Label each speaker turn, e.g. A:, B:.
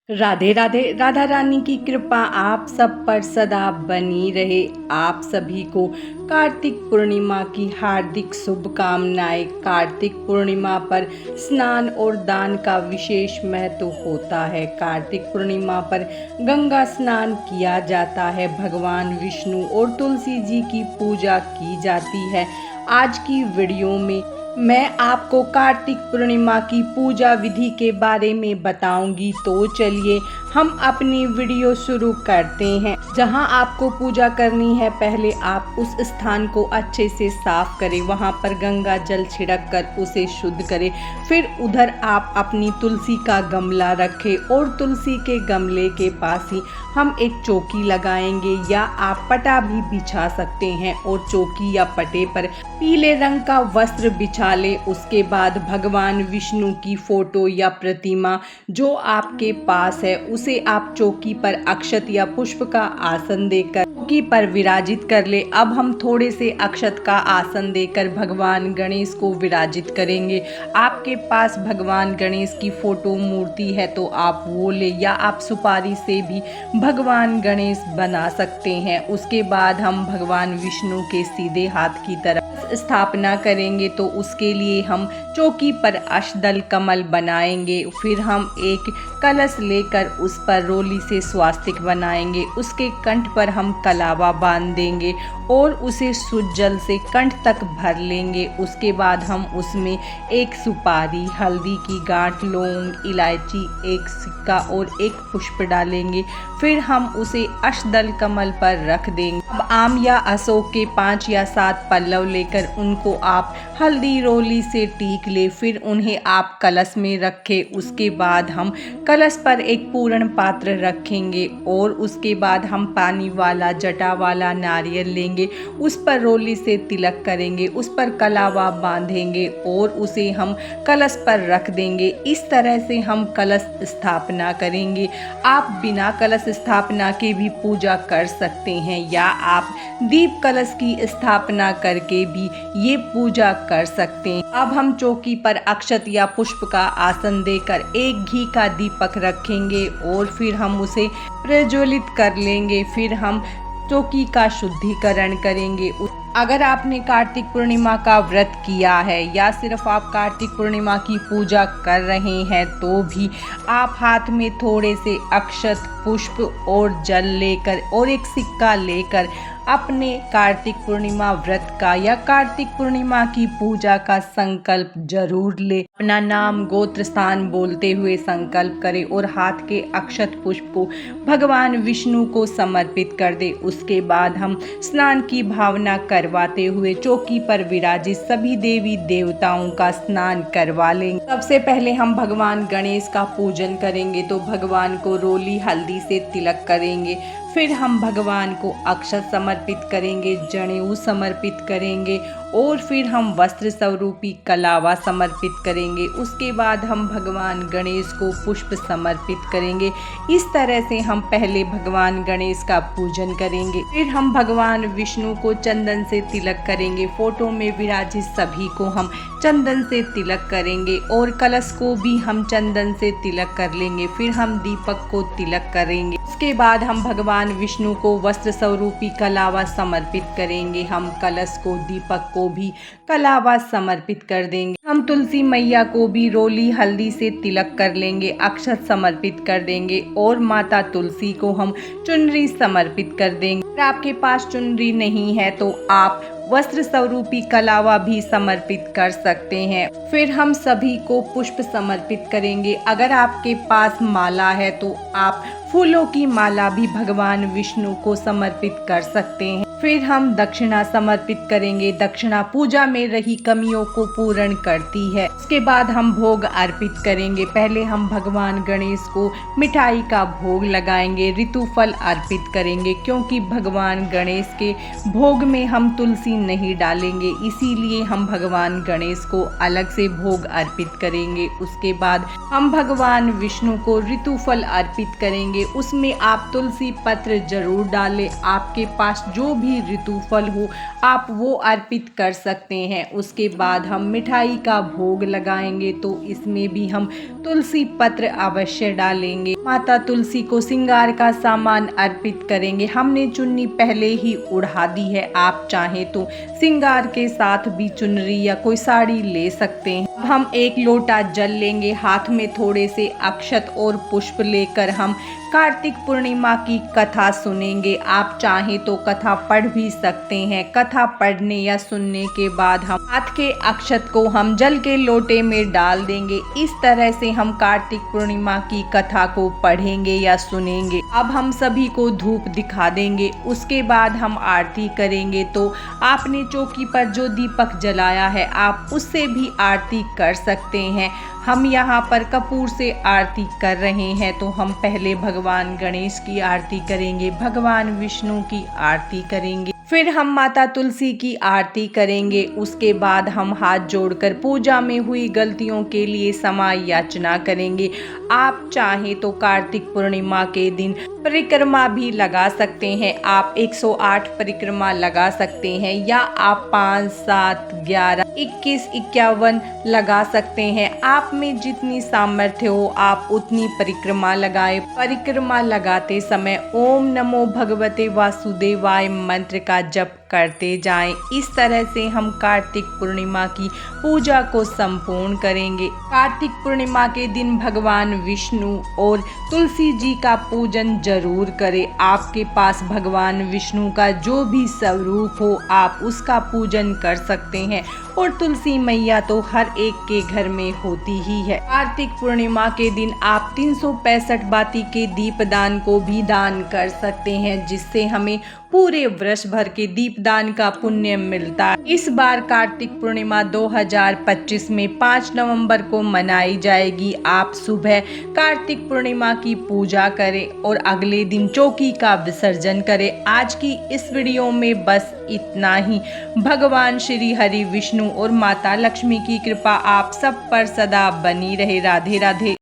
A: राधे राधे। राधा रानी की कृपा आप सब पर सदा बनी रहे। आप सभी को कार्तिक पूर्णिमा की हार्दिक शुभकामनाएं। कार्तिक पूर्णिमा पर स्नान और दान का विशेष महत्व होता है। कार्तिक पूर्णिमा पर गंगा स्नान किया जाता है। भगवान विष्णु और तुलसी जी की पूजा की जाती है। आज की वीडियो में मैं आपको कार्तिक पूर्णिमा की पूजा विधि के बारे में बताऊंगी। तो चलिए हम अपनी वीडियो शुरू करते हैं। जहां आपको पूजा करनी है, पहले आप उस स्थान को अच्छे से साफ करें। वहां पर गंगा जल छिड़क कर उसे शुद्ध करें। फिर उधर आप अपनी तुलसी का गमला रखें और तुलसी के गमले के पास ही हम एक चौकी लगाएंगे, या आप पटा भी बिछा सकते हैं और चौकी या पटे पर पीले रंग का वस्त्र बिछा ले। उसके बाद भगवान विष्णु की फोटो या प्रतिमा जो आपके पास है उसे आप चौकी पर अक्षत या पुष्प का आसन देकर चौकी पर विराजित कर ले। अब हम थोड़े से अक्षत का आसन देकर भगवान गणेश को विराजित करेंगे। आपके पास भगवान गणेश की फोटो मूर्ति है तो आप वो ले, या आप सुपारी से भी भगवान गणेश बना सकते हैं। उसके बाद हम भगवान विष्णु के सीधे हाथ की तरफ स्थापना करेंगे, तो उसके लिए हम चौकी पर अष्टदल कमल बनाएंगे। फिर हम एक कलश लेकर उस पर रोली से स्वास्तिक बनाएंगे। उसके कंठ पर हम कलावा बांध देंगे और उसे शुद्ध जल से कंठ तक भर लेंगे। उसके बाद हम उसमें एक सुपारी, हल्दी की गांठ, लौंग, इलायची, एक सिक्का और एक पुष्प डालेंगे। फिर हम उसे अष्टदल कमल पर रख देंगे। अब आम या अशोक के 5 या 7 पल्लव लेकर उनको आप हल्दी रोली से टीक ले। फिर उन्हें आप कलश में रखें। उसके बाद हम कलश पर एक पूर्ण पात्र रखेंगे और उसके बाद हम पानी वाला जटा वाला नारियल लेंगे। उस पर रोली से तिलक करेंगे, उस पर कलावा बांधेंगे और उसे हम कलश पर रख देंगे। इस तरह से हम कलश स्थापना करेंगे। आप बिना कलश स्थापना के भी पूजा कर सकते हैं, या आप दीप कलश की स्थापना करके भी ये पूजा कर सकते हैं। अब हम चौकी पर अक्षत या पुष्प का आसन देकर एक घी का दीपक रखेंगे और फिर हम उसे प्रज्वलित कर लेंगे। फिर हम चौकी का शुद्धिकरण करेंगे। अगर आपने कार्तिक पूर्णिमा का व्रत किया है या सिर्फ आप कार्तिक पूर्णिमा की पूजा कर रहे हैं, तो भी आप हाथ में थोड़े से अक्षत, पुष्प और जल लेकर और एक सिक्का लेकर अपने कार्तिक पूर्णिमा व्रत का या कार्तिक पूर्णिमा की पूजा का संकल्प जरूर ले। अपना नाम, गोत्र, स्थान बोलते हुए संकल्प करें और हाथ के अक्षत पुष्प को भगवान विष्णु को समर्पित कर दे। उसके बाद हम स्नान की भावना करवाते हुए चौकी पर विराजित सभी देवी देवताओं का स्नान करवा लेंगे। सबसे पहले हम भगवान गणेश का पूजन करेंगे, तो भगवान को रोली हल्दी से तिलक करेंगे। फिर हम भगवान को अक्षत समर्पित करेंगे, जनेऊ समर्पित करेंगे और फिर हम वस्त्र स्वरूपी कलावा समर्पित करेंगे। उसके बाद हम भगवान गणेश को पुष्प समर्पित करेंगे। इस तरह से हम पहले भगवान गणेश का पूजन करेंगे। फिर हम भगवान विष्णु को चंदन से तिलक करेंगे। फोटो में विराजित सभी को हम चंदन से तिलक करेंगे और कलश को भी हम चंदन से तिलक कर लेंगे। फिर हम दीपक को तिलक करेंगे। उसके बाद हम भगवान विष्णु को वस्त्र स्वरूपी कलावा समर्पित करेंगे। हम कलश को, दीपक को भी कलावा समर्पित कर देंगे। हम तुलसी मैया को भी रोली हल्दी से तिलक कर लेंगे, अक्षत समर्पित कर देंगे और माता तुलसी को हम चुनरी समर्पित कर देंगे। अगर आपके पास चुनरी नहीं है तो आप वस्त्र स्वरूपी कलावा भी समर्पित कर सकते हैं। फिर हम सभी को पुष्प समर्पित करेंगे। अगर आपके पास माला है तो आप फूलों की माला भी भगवान विष्णु को समर्पित कर सकते हैं। फिर हम दक्षिणा समर्पित करेंगे। दक्षिणा पूजा में रही कमियों को पूर्ण करती है। उसके बाद हम भोग अर्पित करेंगे। पहले हम भगवान गणेश को मिठाई का भोग लगाएंगे, ऋतुफल अर्पित करेंगे, क्योंकि भगवान गणेश के भोग में हम तुलसी नहीं डालेंगे, इसीलिए हम भगवान गणेश को अलग से भोग अर्पित करेंगे। उसके बाद हम भगवान विष्णु को ऋतुफल अर्पित करेंगे। उसमें आप तुलसी पत्र जरूर डालें। आपके पास जो भी भी ऋतु फल हो आप वो अर्पित कर सकते हैं। उसके बाद हम मिठाई का भोग लगाएंगे तो इसमें भी हम तुलसी पत्र अवश्य डालेंगे। माता तुलसी को श्रृंगार का सामान अर्पित करेंगे। हमने चुन्नी पहले ही उड़ा दी है, आप चाहें तो श्रृंगार के साथ भी चुनरी या कोई साड़ी ले सकते हैं। हम एक लोटा जल लेंगे, हाथ में थोड़े से अक्षत और पुष्प लेकर हम कार्तिक पूर्णिमा की कथा सुनेंगे। आप चाहें तो कथा पढ़ भी सकते हैं। कथा पढ़ने या सुनने के बाद हम हाथ के अक्षत को हम जल के लोटे में डाल देंगे। इस तरह से हम कार्तिक पूर्णिमा की कथा को पढ़ेंगे या सुनेंगे। अब हम सभी को धूप दिखा देंगे। उसके बाद हम आरती करेंगे। तो आपने चौकी पर जो दीपक जलाया है आप उससे भी आरती कर सकते हैं। हम यहाँ पर कपूर से आरती कर रहे हैं तो हम पहले भगवान गणेश की आरती करेंगे, भगवान विष्णु की आरती करेंगे, फिर हम माता तुलसी की आरती करेंगे। उसके बाद हम हाथ जोड़कर पूजा में हुई गलतियों के लिए क्षमा याचना करेंगे। आप चाहें तो कार्तिक पूर्णिमा के दिन परिक्रमा भी लगा सकते हैं। आप 108 परिक्रमा लगा सकते हैं या आप 5, 7, 11, 21, 51 लगा सकते हैं। आप में जितनी सामर्थ्य हो आप उतनी परिक्रमा लगाएं। परिक्रमा लगाते समय ओम नमो भगवते वासुदेवाय मंत्र का जप करते जाएं। इस तरह से हम कार्तिक पूर्णिमा की पूजा को संपूर्ण करेंगे। कार्तिक पूर्णिमा के दिन भगवान विष्णु और तुलसी जी का पूजन जरूर करें। आपके पास भगवान विष्णु का जो भी स्वरूप हो आप उसका पूजन कर सकते हैं और तुलसी मैया तो हर एक के घर में होती ही है। कार्तिक पूर्णिमा के दिन आप 365 बाती के दीपदान को भी दान कर सकते हैं, जिससे हमें पूरे वर्ष भर के दीपदान का पुण्य मिलता है। इस बार कार्तिक पूर्णिमा 2025 में 5 नवंबर को मनाई जाएगी। आप सुबह कार्तिक पूर्णिमा की पूजा करें और अगले दिन चौकी का विसर्जन करें। आज की इस वीडियो में बस इतना ही। भगवान श्री हरि विष्णु और माता लक्ष्मी की कृपा आप सब पर सदा बनी रहे। राधे राधे।